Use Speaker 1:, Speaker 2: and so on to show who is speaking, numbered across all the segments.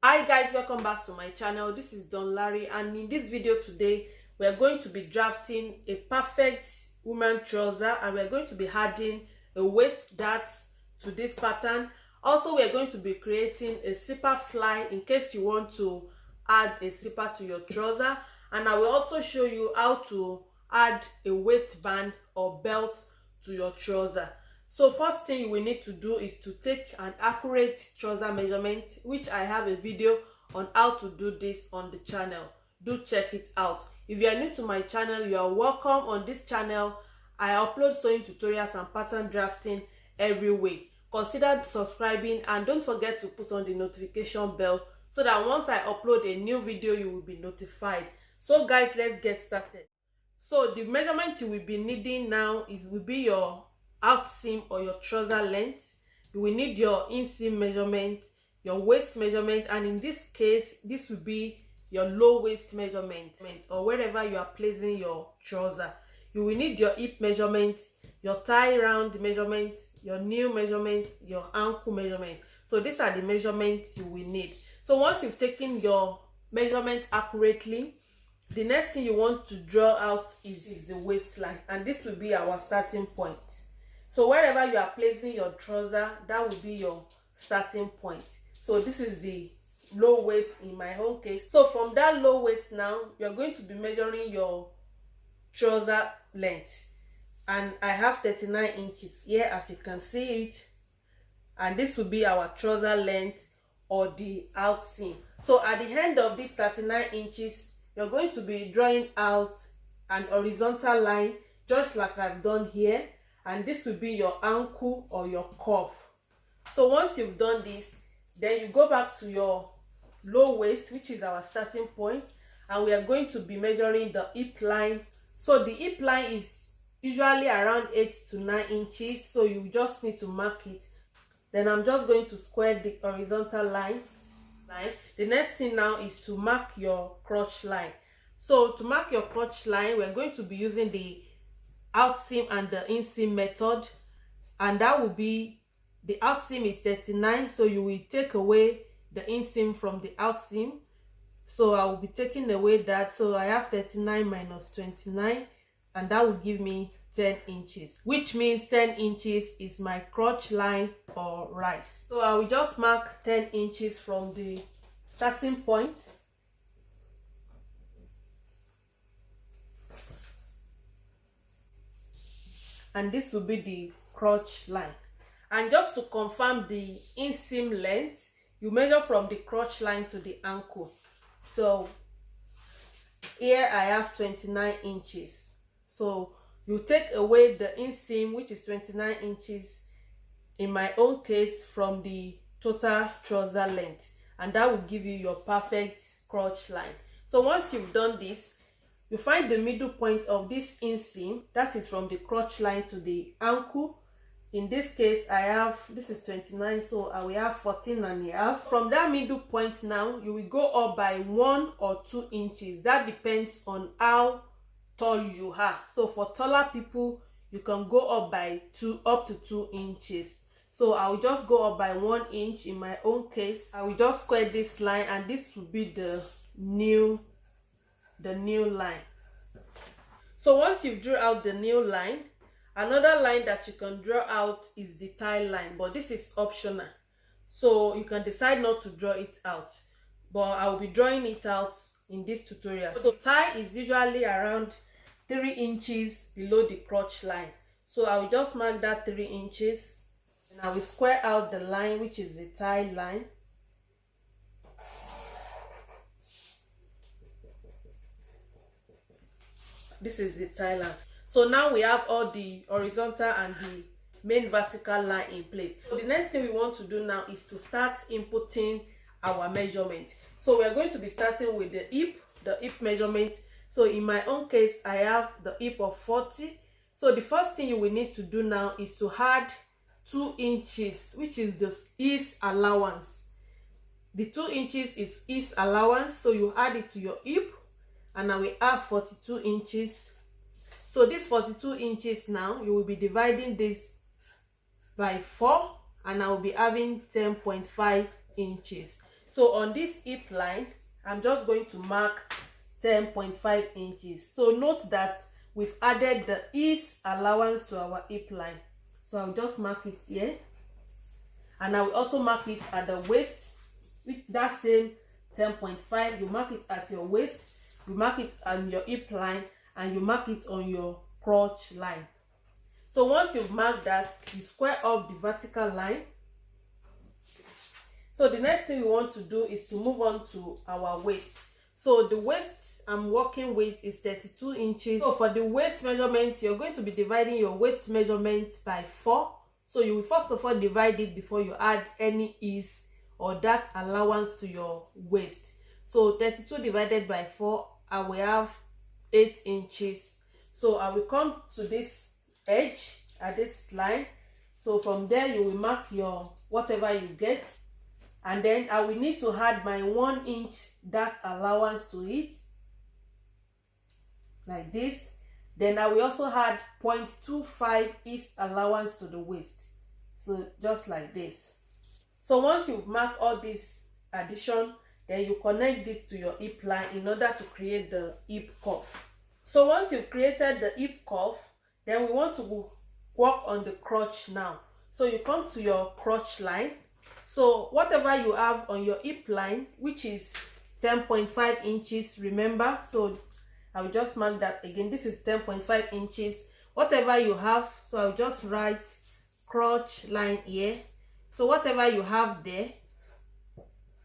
Speaker 1: Hi guys, welcome back to my channel. This is Donlarrie, and in this video today we are going to be drafting a perfect woman trouser, and we are going to be adding a waist dart to this pattern. Also, we are going to be creating a zipper fly in case you want to add a zipper to your trouser, and I will also show you how to add a waistband or belt to your trouser. So first thing you will need to do is to take an accurate trouser measurement, which I have a video on how to do this on the channel. Do check it out. If you are new to my channel, you are welcome. On this channel I upload sewing tutorials and pattern drafting every week. Consider subscribing and don't forget to put on the notification bell so that once I upload a new video you will be notified. So guys, let's get started. So the measurement you will be needing now will be your out seam or your trouser length. You will need your inseam measurement, your waist measurement, and in this case this will be your low waist measurement, or wherever you are placing your trouser. You will need your hip measurement, your thigh round measurement, your knee measurement, your ankle measurement. So these are the measurements you will need. So once you've taken your measurement accurately, the next thing you want to draw out is the waistline, and this will be our starting point. So wherever you are placing your trouser, that will be your starting point. So this is the low waist in my own case. So from that low waist now, you're going to be measuring your trouser length. And I have 39 inches here, as you can see it. And this will be our trouser length or the out seam. So at the end of this 39 inches, you're going to be drawing out an horizontal line, just like I've done here. And this will be your ankle or your cuff. So once you've done this, then you go back to your low waist, which is our starting point, and we are going to be measuring the hip line. So the hip line is usually around 8 to 9 inches, so you just need to mark it. Then I'm just going to square the horizontal line. The next thing now is to mark your crotch line. So to mark your crotch line, we're going to be using the out seam and the inseam method, and that will be, the out seam is 39, so you will take away the inseam from the out seam. So I will be taking away that, so I have 39 minus 29, and that will give me 10 inches, which means 10 inches is my crotch line or rise. So I will just mark 10 inches from the starting point. And this will be the crotch line. And just to confirm the inseam length, you measure from the crotch line to the ankle. So here I have 29 inches. So you take away the inseam, which is 29 inches in my own case, from the total trouser length, and that will give you your perfect crotch line. So once you've done this, you find the middle point of this inseam, that is from the crotch line to the ankle. In this case, this is 29, so I will have 14 and a half. From that middle point now, you will go up by 1 or 2 inches. That depends on how tall you are. So for taller people, you can go up by up to 2 inches. So I will just go up by 1 inch in my own case. I will just square this line, and this will be the new line. So once you've drawn out the new line, another line that you can draw out is the tie line, but this is optional, so you can decide not to draw it out, but I will be drawing it out in this tutorial. So tie is usually around 3 inches below the crotch line, so I will just mark that 3 inches, and I will square out the line, which is the tie line. This is the tie line. So now we have all the horizontal and the main vertical line in place. So the next thing we want to do now is to start inputting our measurement. So we are going to be starting with the hip measurement. So in my own case, I have the hip of 40. So the first thing you will need to do now is to add 2 inches, which is the ease allowance. The 2 inches is ease allowance, so you add it to your hip, and I will have 42 inches. So this 42 inches now, you will be dividing this by 4, and I will be having 10.5 inches. So on this hip line, I'm just going to mark 10.5 inches. So note that we've added the ease allowance to our hip line. So I'll just mark it here. And I will also mark it at the waist with that same 10.5. You mark it at your waist, you mark it on your hip line, and you mark it on your crotch line. So once you've marked that, you square up the vertical line. So the next thing we want to do is to move on to our waist. So the waist I'm working with is 32 inches. So for the waist measurement, you're going to be dividing your waist measurement by 4. So you will first of all divide it before you add any ease or that allowance to your waist. So 32 divided by 4, I will have 8 inches. So I will come to this edge at this line. So from there you will mark your whatever you get, and then I will need to add my 1 inch that allowance to it, like this. Then I will also add 0.25 ease allowance to the waist, so just like this. So once you've marked all this addition, then you connect this to your hip line in order to create the hip cuff. So once you've created the hip cuff, then we want to work on the crotch now. So you come to your crotch line. So whatever you have on your hip line, which is 10.5 inches, remember, so I will just mark that again. This is 10.5 inches. Whatever you have, so I'll just write crotch line here. So whatever you have there,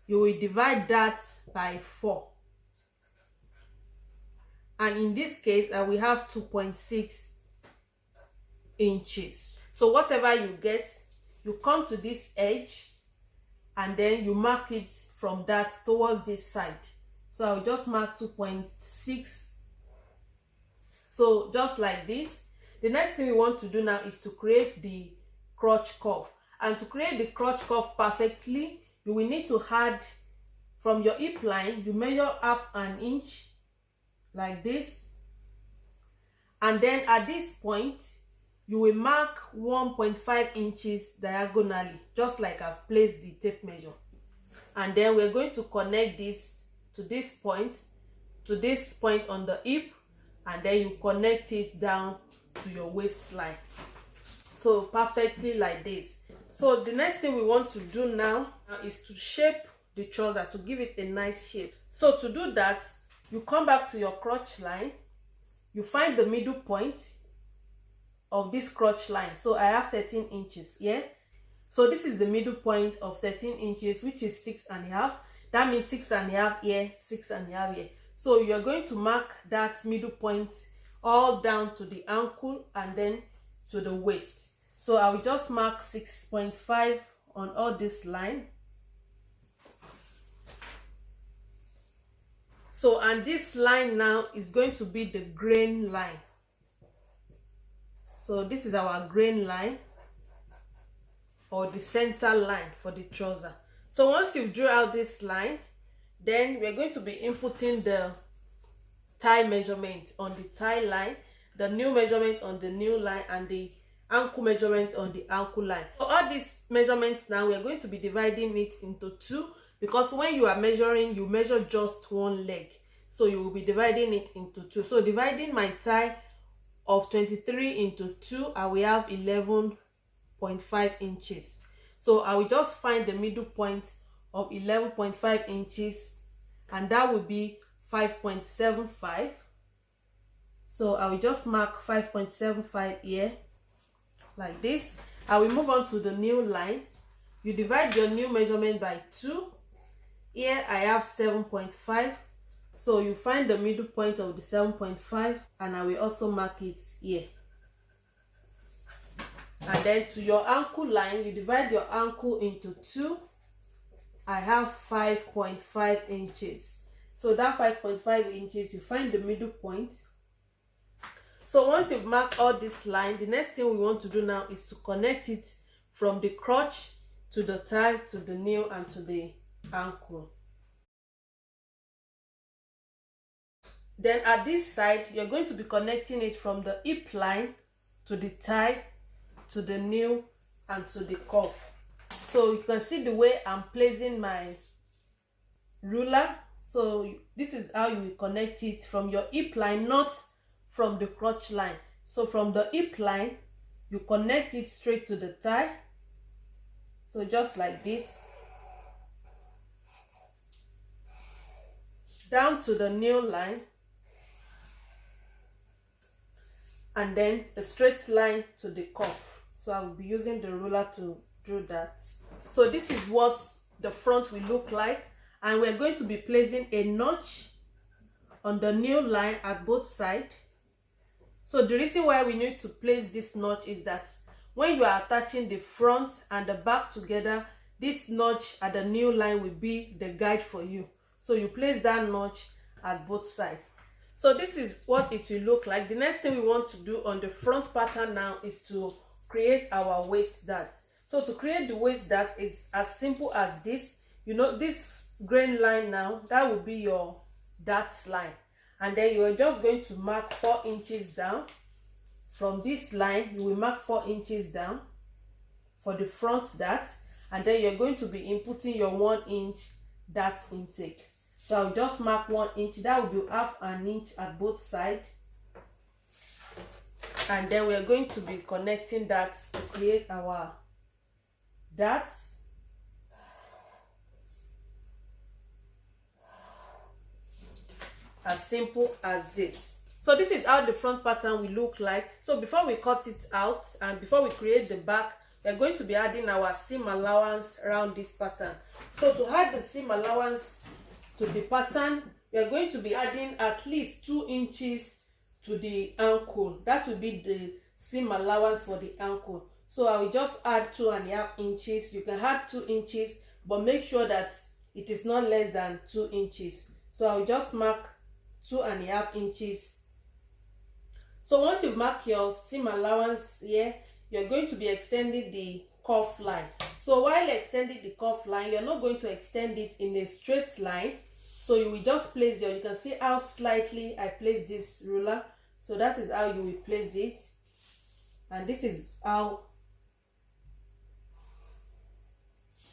Speaker 1: you will divide that by 4. And in this case, I will have 2.6 inches. So whatever you get, you come to this edge and then you mark it from that towards this side. So I'll just mark 2.6. So just like this. The next thing we want to do now is to create the crotch cuff. And to create the crotch cuff perfectly, you will need to add from your hip line, you measure half an inch like this, and then at this point you will mark 1.5 inches diagonally, just like I've placed the tape measure. And then we're going to connect this to this point on the hip, and then you connect it down to your waistline. So perfectly like this. So the next thing we want to do now is to shape the trouser, to give it a nice shape. So to do that, you come back to your crotch line, you find the middle point of this crotch line. So I have 13 inches here. So this is the middle point of 13 inches, which is 6.5. That means 6.5 here, 6.5 here. So you're going to mark that middle point all down to the ankle and then to the waist. So I will just mark 6.5 on all this line. So, and this line now is going to be the grain line. So this is our grain line, or the center line for the trouser. So once you've drew out this line, then we're going to be inputting the thigh measurement on the thigh line, the new measurement on the new line, and the ankle measurement on the ankle line. So all these measurements now, we are going to be dividing it into 2, because when you are measuring, you measure just one leg, so you will be dividing it into 2. So dividing my thigh of 23 into 2, I will have 11.5 inches. So I will just find the middle point of 11.5 inches, and that will be 5.75. So I will just mark 5.75 here, like this. I will move on to the new line. You divide your new measurement by 2. Here I have 7.5. So you find the middle point of the 7.5, and I will also mark it here. And then to your ankle line, you divide your ankle into 2. I have 5.5 inches. So that 5.5 inches, you find the middle point. So once you've marked all this line, the next thing we want to do now is to connect it from the crotch to the thigh, to the knee, and to the ankle. Then at this side, you're going to be connecting it from the hip line to the thigh, to the knee, and to the cuff. So you can see the way I'm placing my ruler. So this is how you will connect it from your hip line, not from the crotch line. So from the hip line, you connect it straight to the thigh. So just like this, down to the nail line, and then a straight line to the cuff. So I will be using the ruler to do that. So this is what the front will look like, and we're going to be placing a notch on the nail line at both sides. So the reason why we need to place this notch is that when you are attaching the front and the back together, this notch at the nail line will be the guide for you. So you place that notch at both sides. So this is what it will look like. The next thing we want to do on the front pattern now is to create our waist dart. So to create the waist dart is as simple as this. You know, this grain line now, that will be your dart line. And then you are just going to mark 4 inches down. From this line, you will mark 4 inches down for the front dart. And then you're going to be inputting your 1 inch dart intake. So I'll just mark 1 inch. That will be half an inch at both sides. And then we're going to be connecting that to create our dart. As simple as this. So this is how the front pattern will look like. So before we cut it out and before we create the back, we're going to be adding our seam allowance around this pattern. So to add the seam allowance to the pattern, we are going to be adding at least 2 inches to the ankle. That will be the seam allowance for the ankle. So I will just add 2.5 inches. You can add 2 inches, but make sure that it is not less than 2 inches. So I will just mark 2.5 inches. So once you mark your seam allowance here, you're going to be extending the cuff line. So while extending the cuff line, you're not going to extend it in a straight line. So you will just place it. You can see how slightly I place this ruler. So that is how you will place it. And this is how.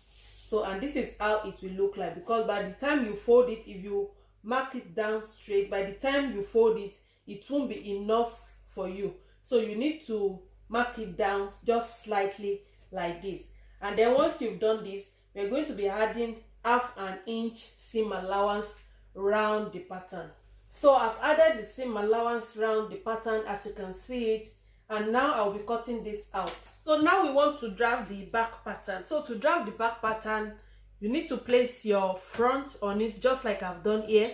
Speaker 1: So and this is how it will look like, because by the time you fold it, if you mark it down straight, by the time you fold it, it won't be enough for you. So you need to mark it down just slightly like this. And then once you've done this, we're going to be adding half an inch seam allowance around the pattern. So I've added the seam allowance around the pattern, as you can see it, and now I'll be cutting this out. So now we want to draft the back pattern. So to draft the back pattern, you need to place your front on it just like I've done here.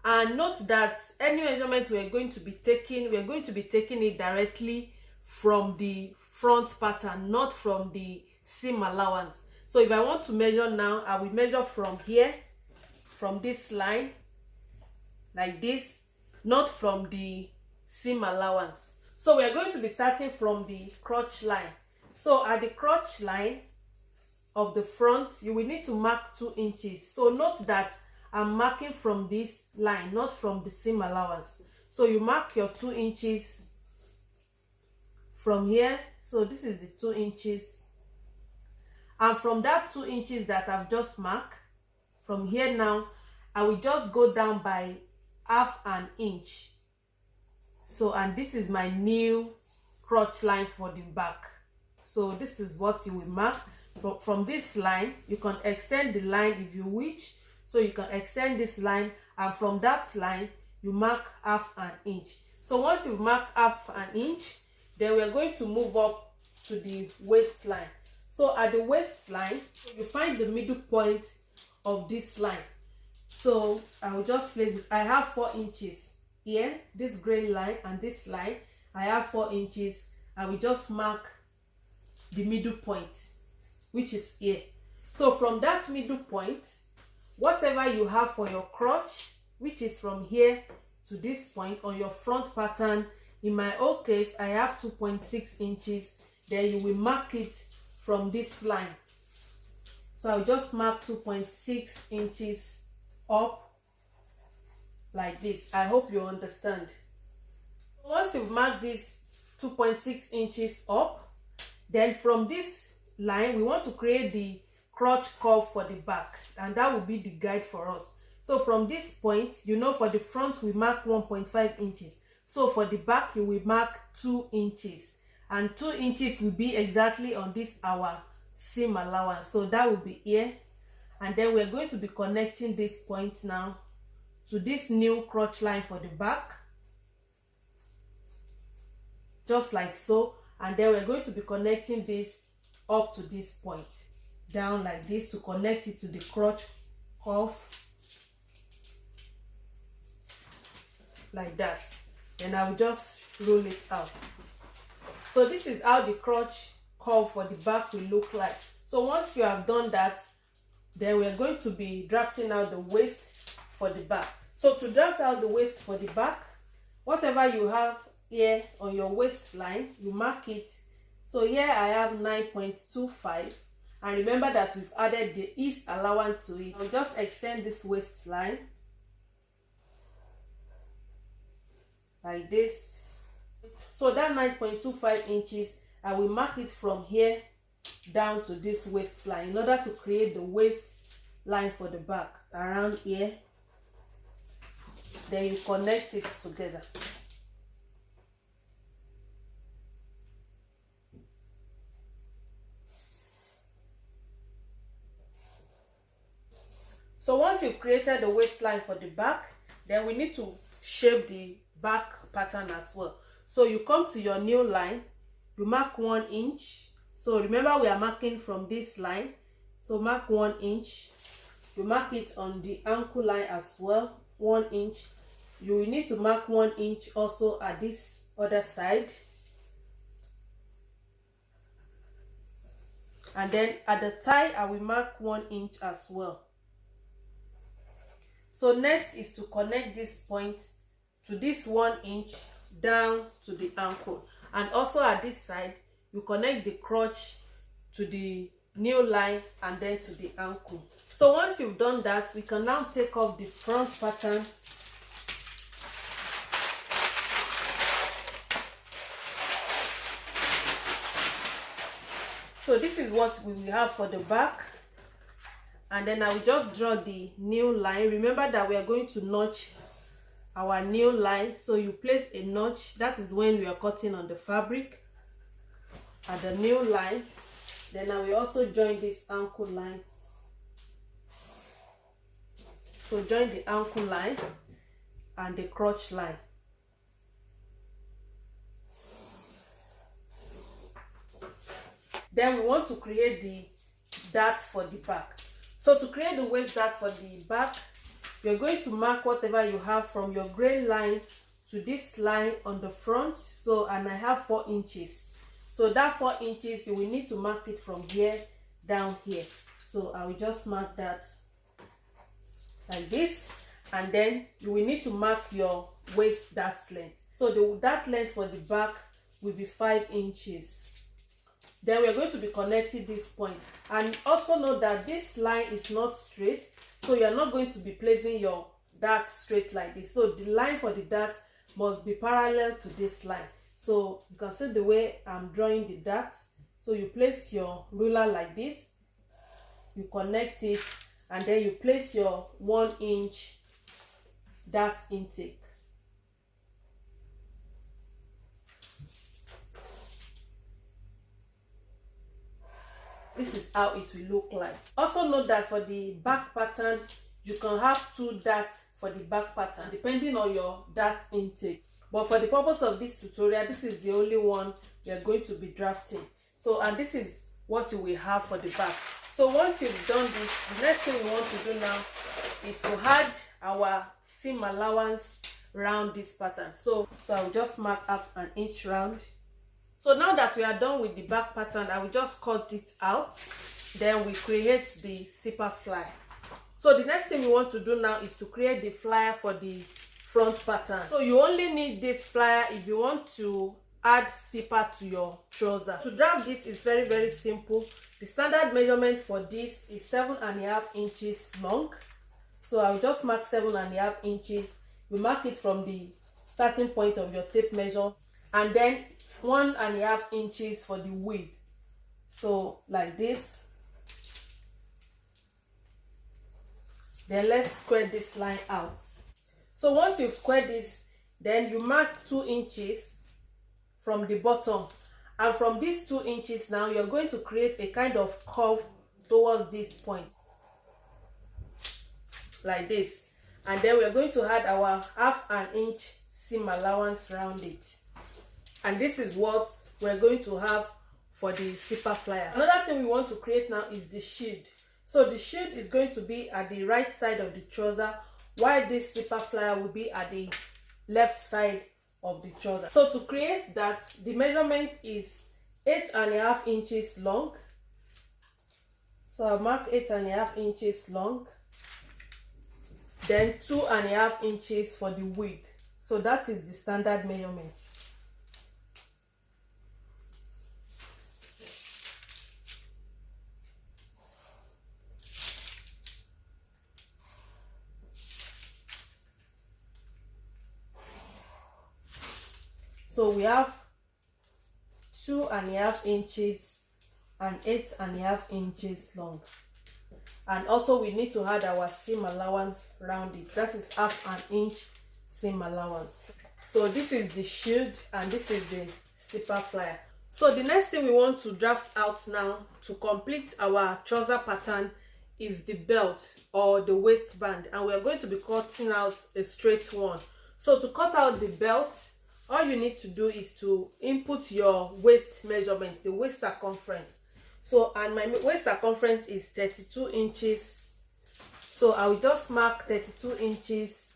Speaker 1: And note that any measurement we're going to be taking it directly from the front pattern, not from the seam allowance. So if I want to measure now, I will measure from here, from this line, like this, not from the seam allowance. So we are going to be starting from the crotch line. So at the crotch line of the front, you will need to mark 2 inches. So note that I'm marking from this line, not from the seam allowance. So you mark your 2 inches from here. So this is the 2 inches. And from that 2 inches that I've just marked, from here now, I will just go down by half an inch. So, and this is my new crotch line for the back. So this is what you will mark. From this line, you can extend the line if you wish. So you can extend this line, and from that line, you mark half an inch. So once you've marked half an inch, then we're going to move up to the waistline. So at the waistline, you find the middle point of this line. So I will just place it. I have 4 inches here, this gray line and this line. I have 4 inches. I will just mark the middle point, which is here. So from that middle point, whatever you have for your crotch, which is from here to this point on your front pattern, in my own case, I have 2.6 inches. Then you will mark it from this line. So I'll just mark 2.6 inches up like this. I hope you understand. Once you've marked this 2.6 inches up, then from this line, we want to create the crotch curve for the back, and that will be the guide for us. So from this point, you know, for the front we mark 1.5 inches. So for the back you will mark 2 inches, and 2 inches will be exactly on this our seam allowance. So that will be here, and then we're going to be connecting this point now to this new crotch line for the back, just like so. And then we're going to be connecting this up to this point, down like this, to connect it to the crotch curve, like that. Then I will just roll it out. So this is how the crotch curve for the back will look like. So once you have done that, then we're going to be drafting out the waist for the back. So to draft out the waist for the back, whatever you have here on your waistline, you mark it. So here I have 9.25, and remember that we've added the ease allowance to it. I'll just extend this waistline like this. So that 9.25 inches, I will mark it from here down to this waistline in order to create the waistline for the back around here. Then you connect it together. So once you've created the waistline for the back, then we need to shape the back pattern as well. So you come to your new line, you mark 1 inch. So remember we are marking from this line, so mark 1 inch. You mark it on the ankle line as well, 1 inch. You will need to mark 1 inch also at this other side, and then at the thigh I will mark 1 inch as well. So next is to connect this point to this 1 inch down to the ankle, and also at this side you connect the crotch to the new line and then to the ankle. So once you've done that, we can now take off the front pattern. So this is what we will have for the back, and then I will just draw the new line. Remember that we are going to notch our new line, so you place a notch. That is when we are cutting on the fabric at the new line. Then I will also join this ankle line. So join the ankle line and the crotch line. Then we want to create the dart for the back. So to create the waist dart for the back, you're going to mark whatever you have from your grain line to this line on the front. So, and I have 4 inches. So that 4 inches, you will need to mark it from here down here. So I will just mark that like this, and then you will need to mark your waist dart length. So the dart length for the back will be 5 inches. Then we're going to be connecting this point, and also note that this line is not straight, so you're not going to be placing your dart straight like this. So the line for the dart must be parallel to this line. So you can see the way I'm drawing the dart. So you place your ruler like this, you connect it, and then you place your 1 inch dart intake. This is how it will look like. Also note that for the back pattern, you can have 2 darts for the back pattern depending on your dart intake. But for the purpose of this tutorial, this is the only one we are going to be drafting. So, and this is what you will have for the back. So once you've done this, the next thing we want to do now is to add our seam allowance around this pattern. So I will just mark 1/2 inch round. So now that we are done with the back pattern, I will just cut it out. Then we create the zipper fly. So the next thing we want to do now is to create the flyer for the front pattern. So you only need this flyer if you want to add zipper to your trouser. To draft this is very simple. The standard measurement for this is 7.5 inches long. So I will just mark 7.5 inches. You mark it from the starting point of your tape measure, and then 1.5 inches for the width. So like this. Then let's square this line out. So once you've squared this, then you mark 2 inches from the bottom, and from these 2 inches now you're going to create a kind of curve towards this point like this, and then we're going to add our 1/2 inch seam allowance around it, and this is what we're going to have for the zipper flyer. Another thing we want to create now is the shield. So the shield is going to be at the right side of the trouser, while this zipper flyer will be at the left side of the trouser. So to create that, the measurement is 8.5 inches long. So I'll mark 8.5 inches long, then 2.5 inches for the width. So that is the standard measurement. So we have 2.5 inches and 8.5 inches long. And also we need to add our seam allowance around it. That is 1/2 inch seam allowance. So this is the shield and this is the zipper flyer. So the next thing we want to draft out now to complete our trouser pattern is the belt or the waistband, and we are going to be cutting out a straight one. So to cut out the belt, all you need to do is to input your waist measurement, the waist circumference. So, and my waist circumference is 32 inches. So I will just mark 32 inches.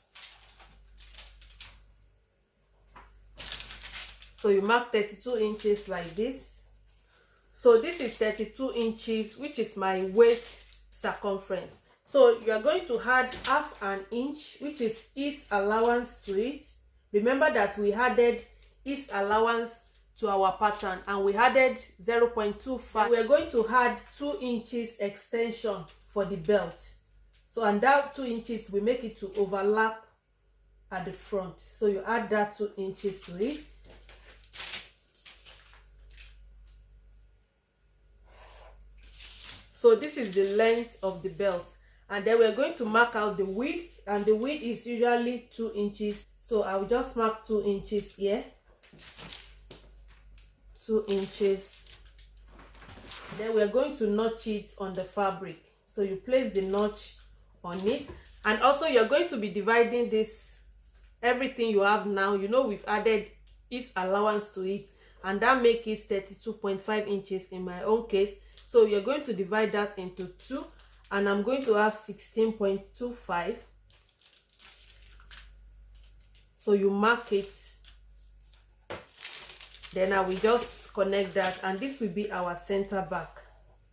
Speaker 1: So you mark 32 inches like this. So this is 32 inches, which is my waist circumference. So you are going to add 1/2 inch, which is ease allowance to it. Remember that we added ease allowance to our pattern and we added 0.25. We're going to add 2 inches extension for the belt. So, and that 2 inches, we make it to overlap at the front. So you add that 2 inches to it. So this is the length of the belt. And then we're going to mark out the width, and the width is usually 2 inches. So I'll just mark 2 inches here. 2 inches. Then we're going to notch it on the fabric. So you place the notch on it, and also you're going to be dividing this, everything you have now. You know, we've added ease allowance to it, and that makes it 32.5 inches in my own case. So you're going to divide that into 2, and I'm going to have 16.25. So you mark it, then I will just connect that, and this will be our center back.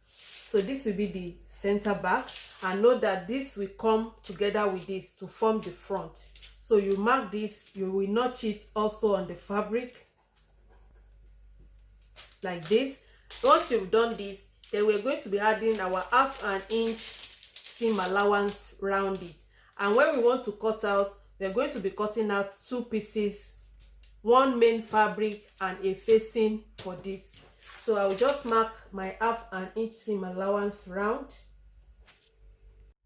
Speaker 1: So this will be the center back, and note that this will come together with this to form the front. So you mark this, you will notch it also on the fabric like this. Once you've done this, then we're going to be adding our 1/2 inch seam allowance round it, and when we want to cut out, we're going to be cutting out 2 pieces, one main fabric and a facing for this. So I will just mark my 1/2 inch seam allowance round.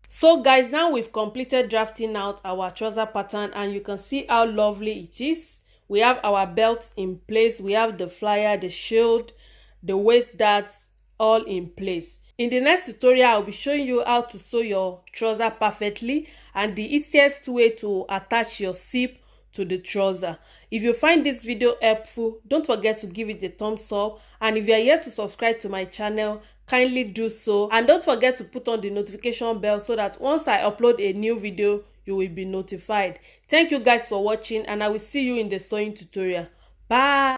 Speaker 1: So guys, now we've completed drafting out our trouser pattern, and you can see how lovely it is. We have our belt in place, we have the flyer, the shield, the waist darts all in place. In the next tutorial, I'll be showing you how to sew your trouser perfectly and the easiest way to attach your zip to the trouser. If you find this video helpful, don't forget to give it a thumbs up, and if you are yet to subscribe to my channel, kindly do so, and don't forget to put on the notification bell so that once I upload a new video, you will be notified. Thank you guys for watching, and I will see you in the sewing tutorial. Bye.